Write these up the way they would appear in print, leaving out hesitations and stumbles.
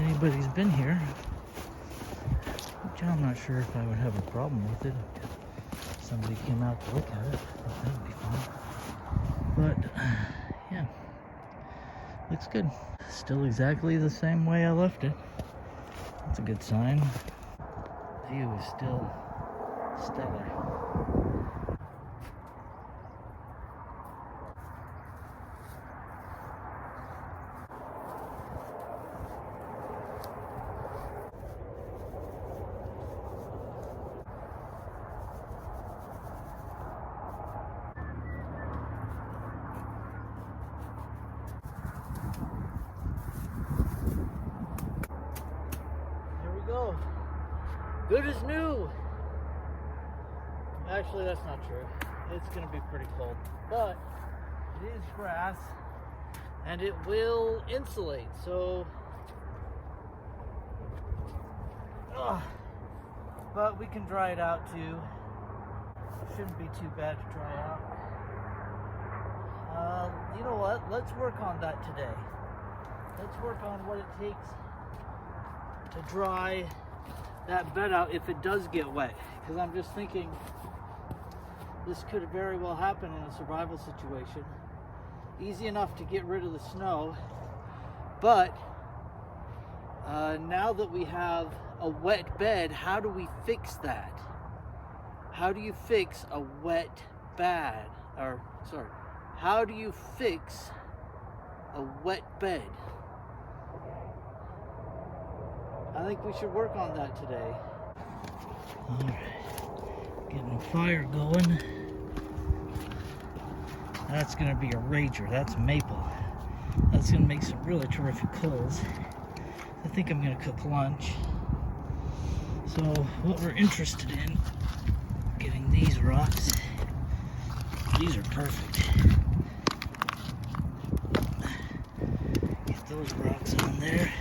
anybody's been here. Which I'm not sure if I would have a problem with it if somebody came out to look at it. I think that would be fun. But yeah, looks good. Still exactly the same way I left it. That's a good sign. View is still stellar. Here we go. Good as new. Actually, that's not true. It's going to be pretty cold. But it is grass and it will insulate. So, but we can dry it out too. Shouldn't be too bad to dry out. You know what? Let's work on that today. Let's work on what it takes to dry that bed out if it does get wet. Because I'm just thinking this could very well happen in a survival situation. Easy enough to get rid of the snow, but now that we have a wet bed, how do we fix that? How do you fix a wet bed? How do you fix a wet bed? I think we should work on that today. Alright, getting a fire going. That's going to be a rager. That's maple. That's going to make some really terrific coals. I think I'm going to cook lunch. So what we're interested in, getting these rocks. These are perfect. Get those rocks on there.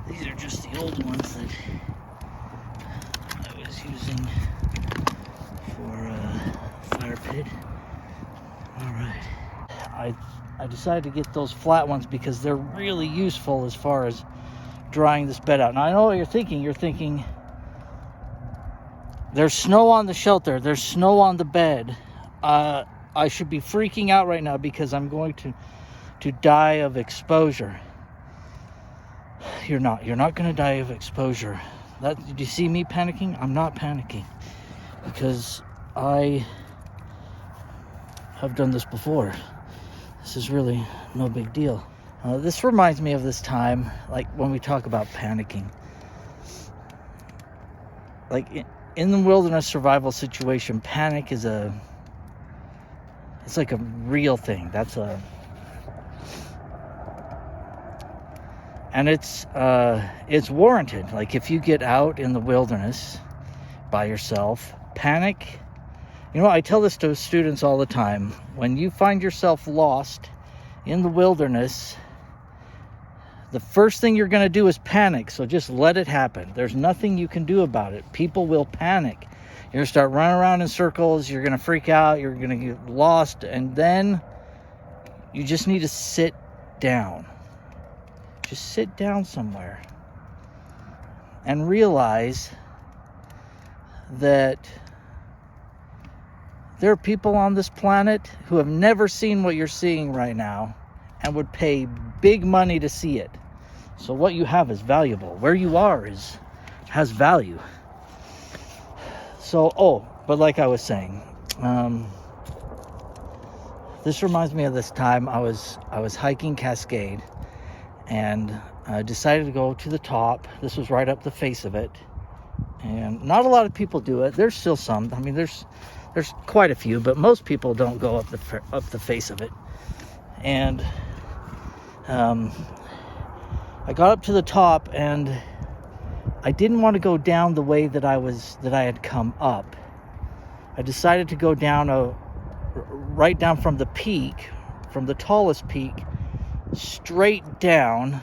These are just the old ones that I was using for fire pit. Alright. I decided to get those flat ones because they're really useful as far as drying this bed out. Now I know what you're thinking. You're thinking there's snow on the shelter. There's snow on the bed. I should be freaking out right now because I'm going to die of exposure. You're not going to die of exposure. Did you see me panicking? I'm not panicking because I have done this before. This is really no big deal. This reminds me of this time, like when we talk about panicking. Like in the wilderness survival situation, panic is it's like a real thing. And it's warranted. Like if you get out in the wilderness by yourself, panic. You know, I tell this to students all the time. When you find yourself lost in the wilderness, the first thing you're going to do is panic. So just let it happen. There's nothing you can do about it. People will panic. You're going to start running around in circles. You're going to freak out. You're going to get lost. And then you just need to sit down. Just sit down somewhere and realize that there are people on this planet who have never seen what you're seeing right now and would pay big money to see it. So what you have is valuable. Where you are has value. So, but like I was saying, this reminds me of this time I was hiking Cascade and I decided to go to the top. This was right up the face of it. And not a lot of people do it. There's still some. I mean, there's quite a few, but most people don't go up the face of it. And I got up to the top, and I didn't want to go down the way that I had come up. I decided to go down right down from the peak, from the tallest peak, straight down.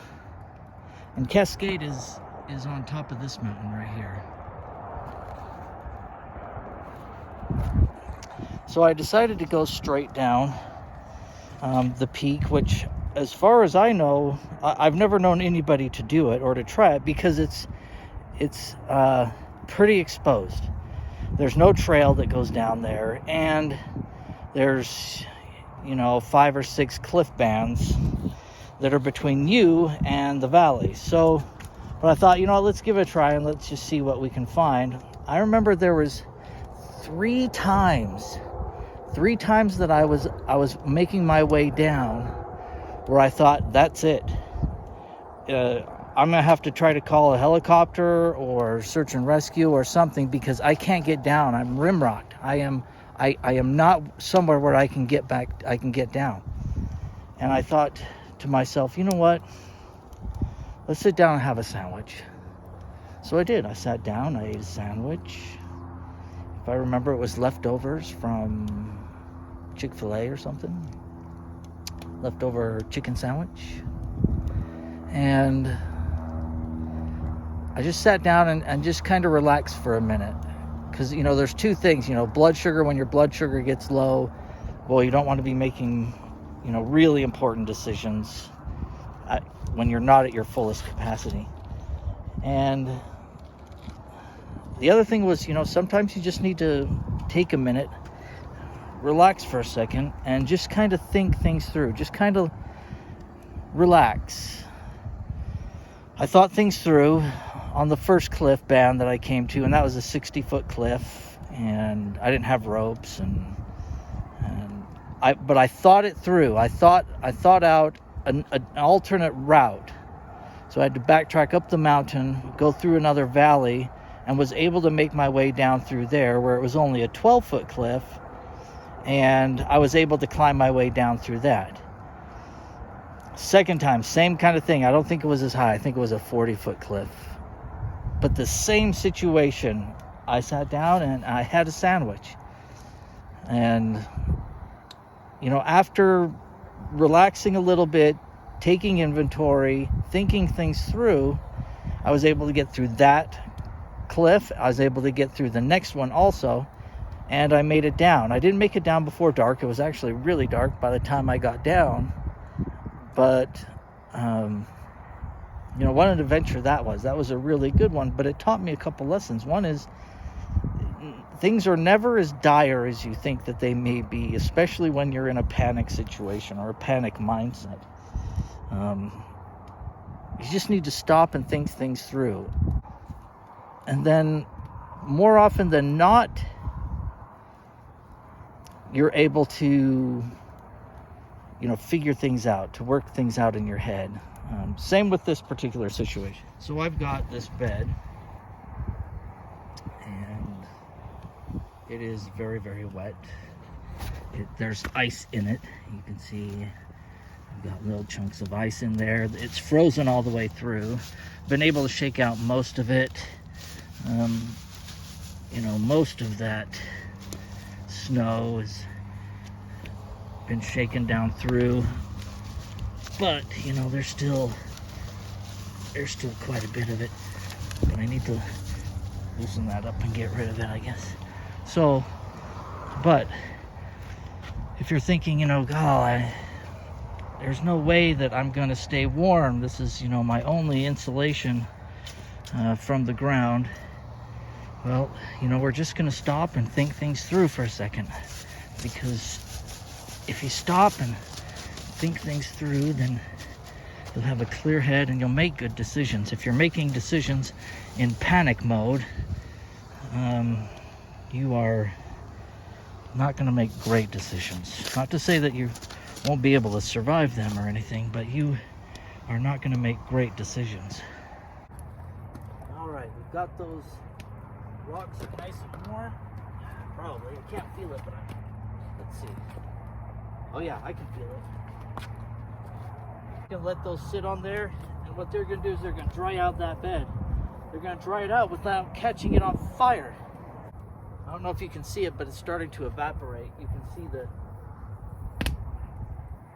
And Cascade is on top of this mountain right here. So I decided to go straight down the peak, which as far as I know, I've never known anybody to do it or to try it because it's pretty exposed. There's no trail that goes down there, and there's 5 or 6 cliff bands that are between you and the valley. So, but I thought, let's give it a try and let's just see what we can find. I remember there was 3 times that I was making my way down where I thought, that's it. I'm gonna have to try to call a helicopter or search and rescue or something because I can't get down. I'm rimrocked. I am not somewhere where I can get back. I can get down. And I thought to myself, you know what? Let's sit down and have a sandwich. So I did. I sat down. I ate a sandwich. If I remember, it was leftovers from Chick-fil-A or something. Leftover chicken sandwich. And I just sat down and just kind of relaxed for a minute. Because, there's 2 things. Blood sugar, when your blood sugar gets low, well, you don't want to be making, really important decisions when you're not at your fullest capacity. And the other thing was, sometimes you just need to take a minute, relax for a second, and just kind of think things through. Just kind of relax. I thought things through on the first cliff band that I came to, and that was a 60-foot cliff, and I didn't have ropes, but I thought it through. I thought out an alternate route. So I had to backtrack up the mountain, go through another valley, and was able to make my way down through there where it was only a 12-foot cliff, and I was able to climb my way down through that. Second time, same kind of thing. I don't think it was as high. I think it was a 40-foot cliff. But the same situation. I sat down and I had a sandwich. And, after relaxing a little bit, taking inventory, thinking things through, I was able to get through that cliff. I was able to get through the next one also. And I made it down. I didn't make it down before dark. It was actually really dark by the time I got down. But, what an adventure that was. That was a really good one, but it taught me a couple lessons. One is, things are never as dire as you think that they may be, especially when you're in a panic situation or a panic mindset. You just need to stop and think things through. And then, more often than not, you're able to figure things out, to work things out in your head. Same with this particular situation. So I've got this bed, and it is very, very wet. There's ice in it. You can see I've got little chunks of ice in there. It's frozen all the way through. Been able to shake out most of it. Most of that snow has been shaken down through, but there's still quite a bit of it, but I need to loosen that up and get rid of it, I guess. So, but if you're thinking, there's no way that I'm going to stay warm, this is my only insulation from the ground, well, we're just going to stop and think things through for a second, because if you stop and think things through, then you'll have a clear head and you'll make good decisions. If you're making decisions in panic mode, you are not going to make great decisions. Not to say that you won't be able to survive them or anything, but you are not going to make great decisions. All right, we've got those rocks nice and warm. Probably. I can't feel it, but let's see. Oh yeah, I can feel it. You can let those sit on there, and what they're going to do is they're going to dry out that bed. They're going to dry it out without catching it on fire. I don't know if you can see it, but it's starting to evaporate. You can see that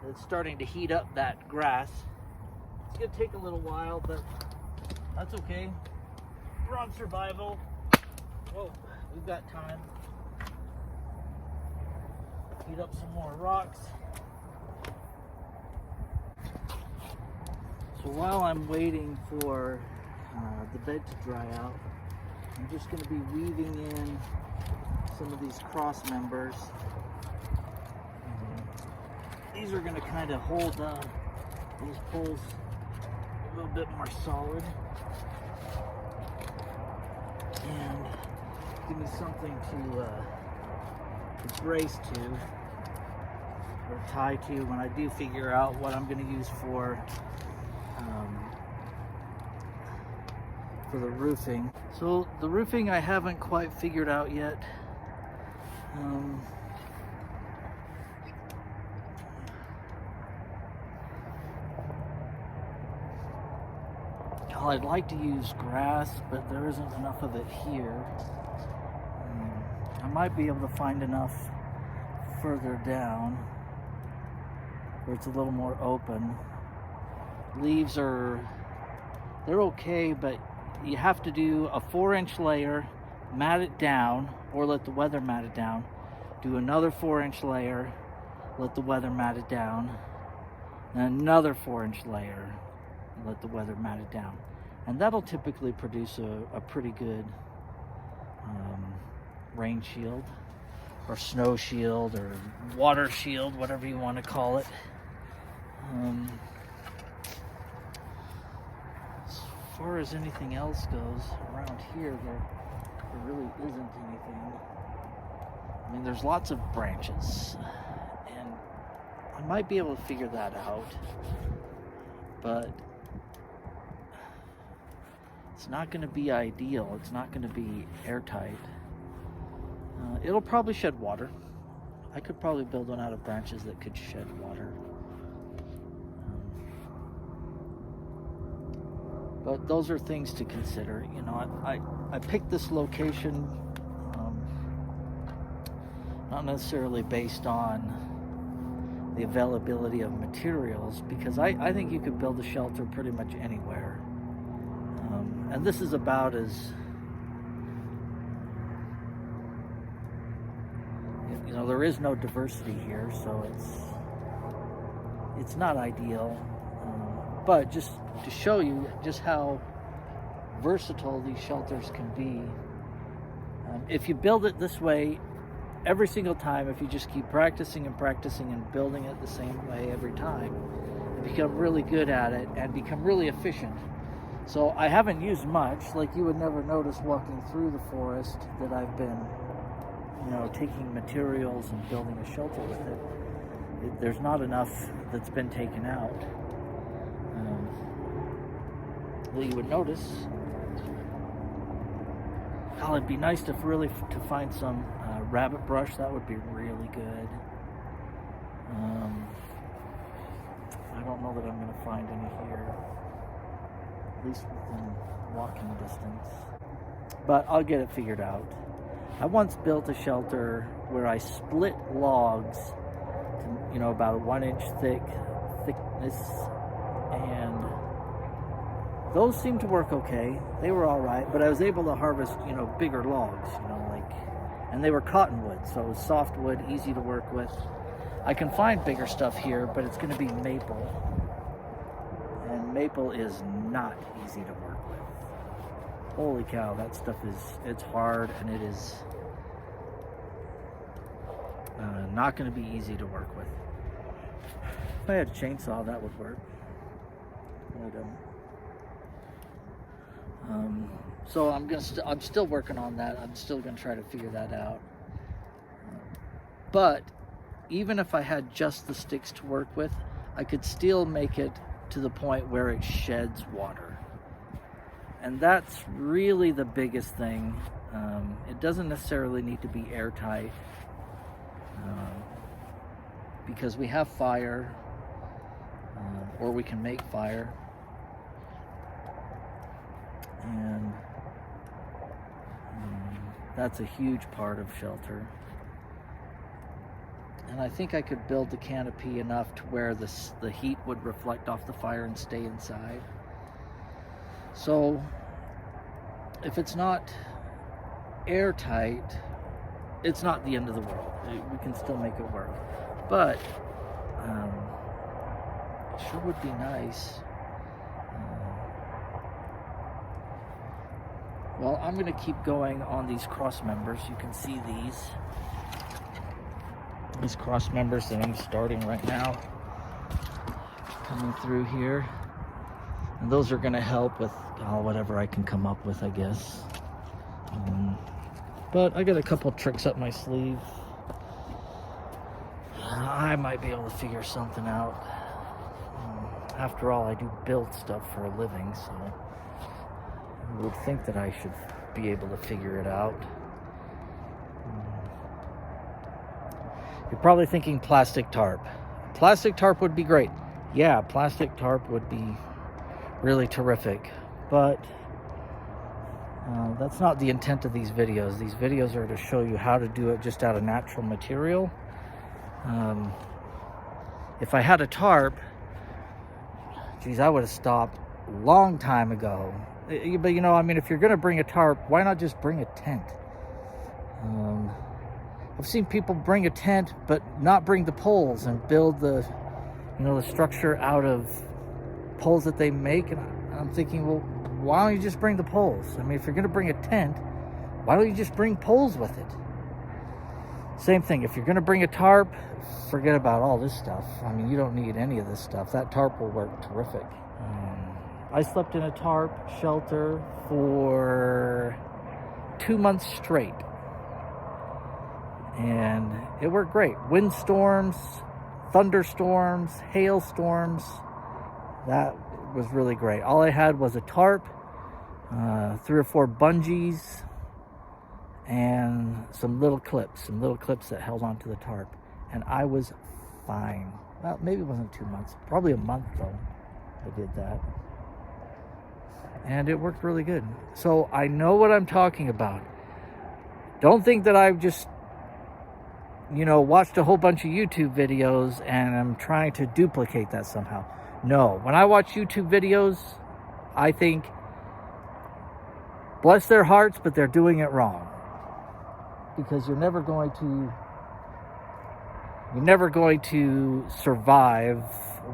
it's starting to heat up that grass. It's going to take a little while, but that's okay. We're on survival. Whoa, we've got time. Heat up some more rocks. So while I'm waiting for the bed to dry out, I'm just going to be weaving in some of these cross members. These are going to kind of hold these poles a little bit more solid and give me something to brace to or tie to when I do figure out what I'm going to use for the roofing. So the roofing I haven't quite figured out yet. I'd like to use grass, but there isn't enough of it here. I might be able to find enough further down where it's a little more open. Leaves they're okay, but you have to do a 4-inch layer, mat it down, or let the weather mat it down. Do another 4-inch layer, let the weather mat it down, and another 4-inch layer, and let the weather mat it down. And that'll typically produce a pretty good rain shield, or snow shield, or water shield, whatever you want to call it. As far as anything else goes around here, there really isn't anything. I mean, there's lots of branches, and I might be able to figure that out, but it's not going to be ideal. It's not going to be airtight. It'll probably shed water. I could probably build one out of branches that could shed water. But those are things to consider. You know, I picked this location not necessarily based on the availability of materials, because I think you could build a shelter pretty much anywhere. And this is about as, you know, there is no diversity here, so it's not ideal. But just to show you just how versatile these shelters can be, if you build it this way every single time, if you just keep practicing and practicing and building it the same way every time, you become really good at it and become really efficient. So I haven't used much. Like, you would never notice walking through the forest that I've been, you know, taking materials and building a shelter with it. There's not enough that's been taken out that you would notice. Oh, it'd be nice to find some rabbit brush. That would be really good. I don't know that I'm going to find any here, at least within walking distance, but I'll get it figured out. I once built a shelter where I split logs to, you know, about a 1-inch thickness, and those seemed to work okay. They were all right, but I was able to harvest, you know, bigger logs, you know, and they were cottonwood, so it was softwood, easy to work with. I can find bigger stuff here, but it's going to be maple, and maple is not easy to work with. Holy cow, that stuff it's hard, and it is not going to be easy to work with. If I had a chainsaw, that would work. I don't. So I'm still working on that. I'm still going to try to figure that out. But even if I had just the sticks to work with, I could still make it to the point where it sheds water. And that's really the biggest thing. It doesn't necessarily need to be airtight, because we have fire, or we can make fire. And that's a huge part of shelter. And I think I could build the canopy enough to where the heat would reflect off the fire and stay inside. So if it's not airtight, it's not the end of the world. We can still make it work. But it sure would be nice Well, I'm going to keep going on these cross members. You can see these cross members that I'm starting right now coming through here. And those are going to help with whatever I can come up with, I guess. But I got a couple tricks up my sleeve. I might be able to figure something out. After all, I do build stuff for a living, so I would think that I should be able to figure it out. You're probably thinking plastic tarp. Plastic tarp would be great. Yeah, plastic tarp would be really terrific, but that's not the intent of these videos. These videos are to show you how to do it just out of natural material. If I had a tarp, geez, I would have stopped a long time ago. But you know, I mean, if you're going to bring a tarp, why not just bring a tent? I've seen people bring a tent, but not bring the poles and build the structure out of poles that they make. And I'm thinking, well, why don't you just bring the poles? I mean, if you're going to bring a tent, why don't you just bring poles with it? Same thing, if you're going to bring a tarp, forget about all this stuff. I mean, you don't need any of this stuff. That tarp will work terrific. I slept in a tarp shelter for 2 months straight. And it worked great. Windstorms, thunderstorms, hailstorms. That was really great. All I had was a tarp, 3 or 4 bungees, and some little clips that held onto the tarp. And I was fine. Well, maybe it wasn't 2 months. Probably a month, though, I did that. And it worked really good. So I know what I'm talking about. Don't think that I've just, watched a whole bunch of YouTube videos and I'm trying to duplicate that somehow. No. When I watch YouTube videos, I think, bless their hearts, but they're doing it wrong. Because you're never going to survive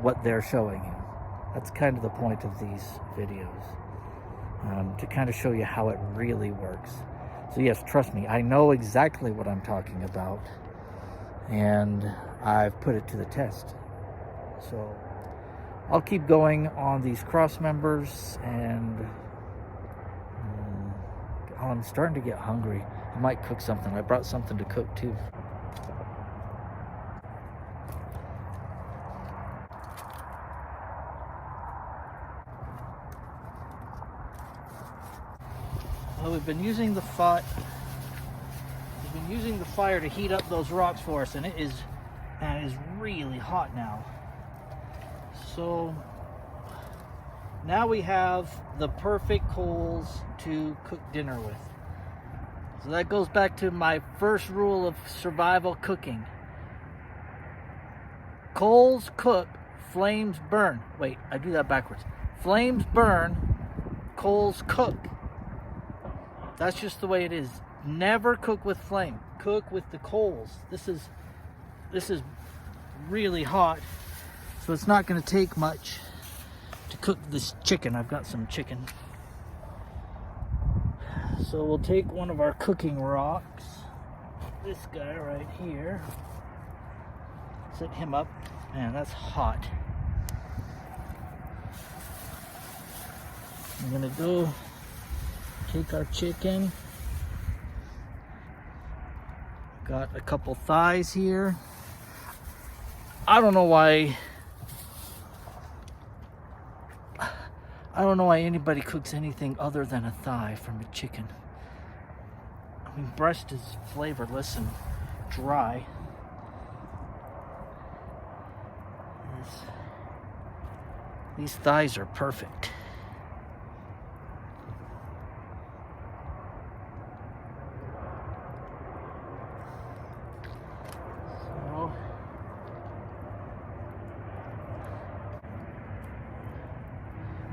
what they're showing you. That's kind of the point of these videos, to kind of show you how it really works. So yes, trust me, I know exactly what I'm talking about, and I've put it to the test. So I'll keep going on these cross members, and I'm starting to get hungry. I might cook something. I brought something to cook too. Well, we've been using the fire to heat up those rocks for us, and it is really hot now. So now we have the perfect coals to cook dinner with. So that goes back to my first rule of survival cooking. Coals cook, flames burn. Wait, I do that backwards. Flames burn, coals cook. That's just the way it is. Never cook with flame. Cook with the coals. This is really hot, so it's not going to take much to cook this chicken. I've got some chicken. So we'll take one of our cooking rocks, this guy right here, set him up. Man, that's hot. I'm gonna go take our chicken. Got a couple thighs here. I don't know why anybody cooks anything other than a thigh from a chicken. I mean, breast is flavorless and dry. These thighs are perfect. So,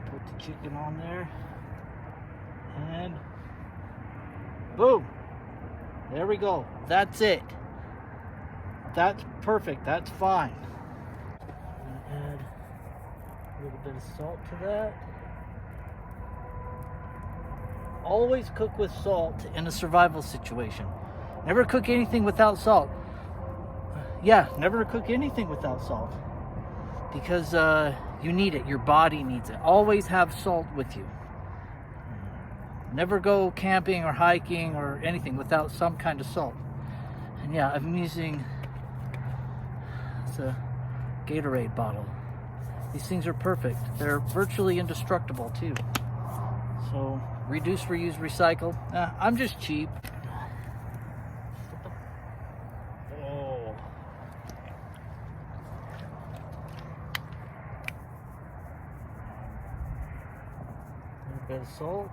put the chicken on there, and boom, there we go. That's it. That's perfect. That's fine. Add a little bit of salt to that. always cook with salt in a survival situation. Never cook anything without salt. Yeah, never cook anything without salt. Because you need it. Your body needs it. Always have salt with you. Never go camping or hiking or anything without some kind of salt. And yeah, I'm using it's a Gatorade bottle. These things are perfect. They're virtually indestructible too. So reduce, reuse, recycle. I'm just cheap. Oh. A little bit of salt.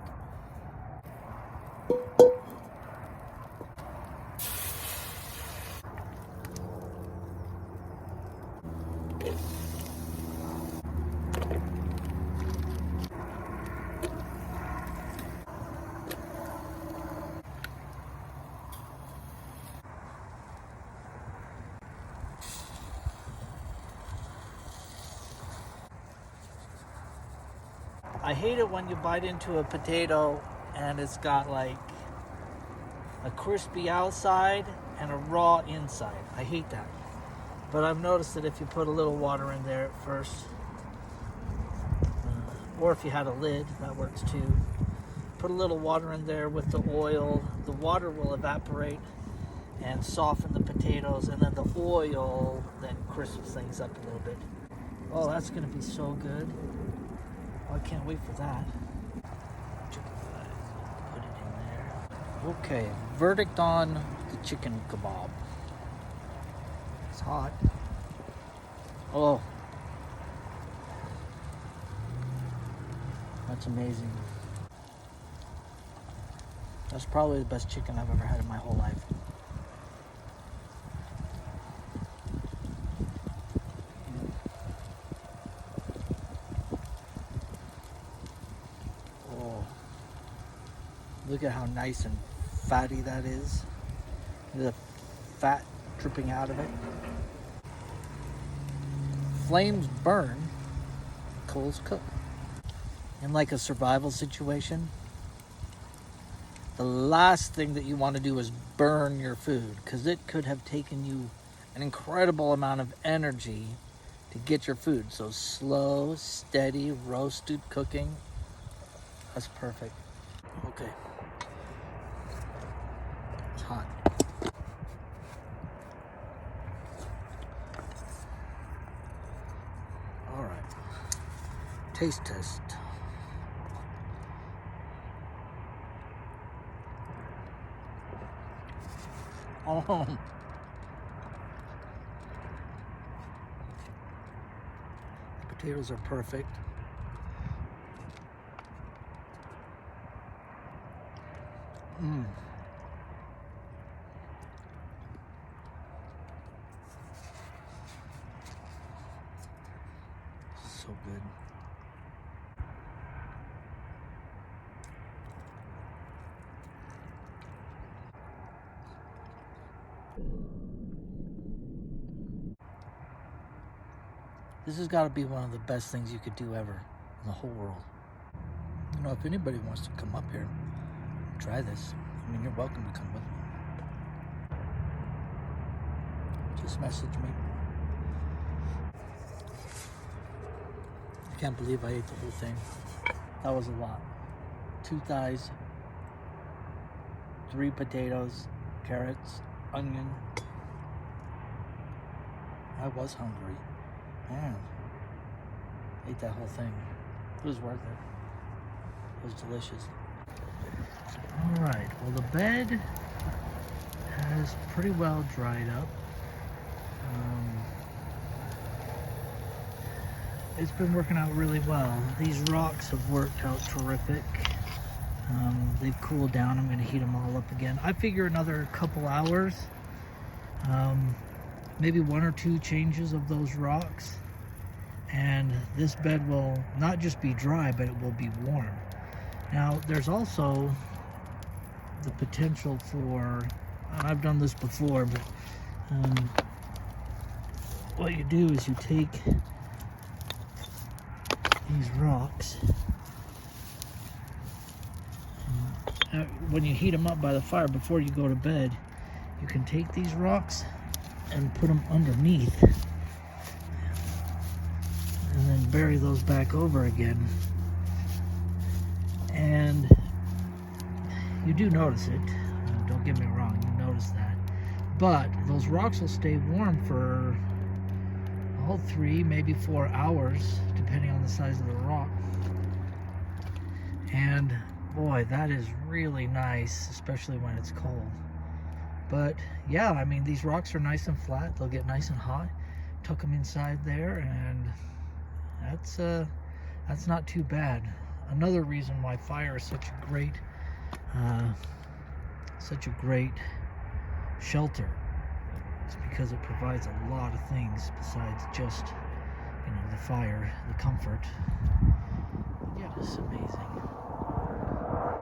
I hate it when you bite into a potato and it's got like a crispy outside and a raw inside. I hate that. But I've noticed that if you put a little water in there at first, or if you had a lid, that works too. Put a little water in there with the oil. The water will evaporate and soften the potatoes, and then the oil then crisps things up a little bit. Oh, that's gonna be so good. Oh, I can't wait for that. Chicken thighs, put it in there. Okay, verdict on the chicken kebab. It's hot. Oh, that's amazing. That's probably the best chicken I've ever had in my whole life. Oh, look at how nice and fatty that is. The fat dripping out of it. Flames burn, coals cook. In like a survival situation, the last thing that you want to do is burn your food, because it could have taken you an incredible amount of energy to get your food. So slow, steady, roasted cooking, that's perfect. Okay. It's hot. All right. Taste test. Oh. The potatoes are perfect. Mmm. So good. This has got to be one of the best things you could do ever in the whole world. You know, if anybody wants to come up here and try this, I mean, you're welcome to come with me. Just message me. I can't believe I ate the whole thing. That was a lot. 2 thighs, 3 potatoes, carrots, onion. I was hungry. Man, ate that whole thing. It was worth it. It was delicious. All right, well, the bed has pretty well dried up. It's been working out really well. These rocks have worked out terrific. They've cooled down. I'm going to heat them all up again. I figure another couple hours. Maybe 1 or 2 changes of those rocks, and this bed will not just be dry, but it will be warm. Now, there's also the potential for, and I've done this before, but what you do is you take these rocks, when you heat them up by the fire before you go to bed, you can take these rocks and put them underneath and then bury those back over again. And you do notice it. Don't get me wrong, you notice that. But those rocks will stay warm for 3, maybe 4 hours, depending on the size of the rock. And boy, that is really nice, especially when it's cold. But yeah, I mean, these rocks are nice and flat. They'll get nice and hot. Tuck them inside there, and that's not too bad. Another reason why fire is such a great shelter is because it provides a lot of things besides just, the fire, the comfort.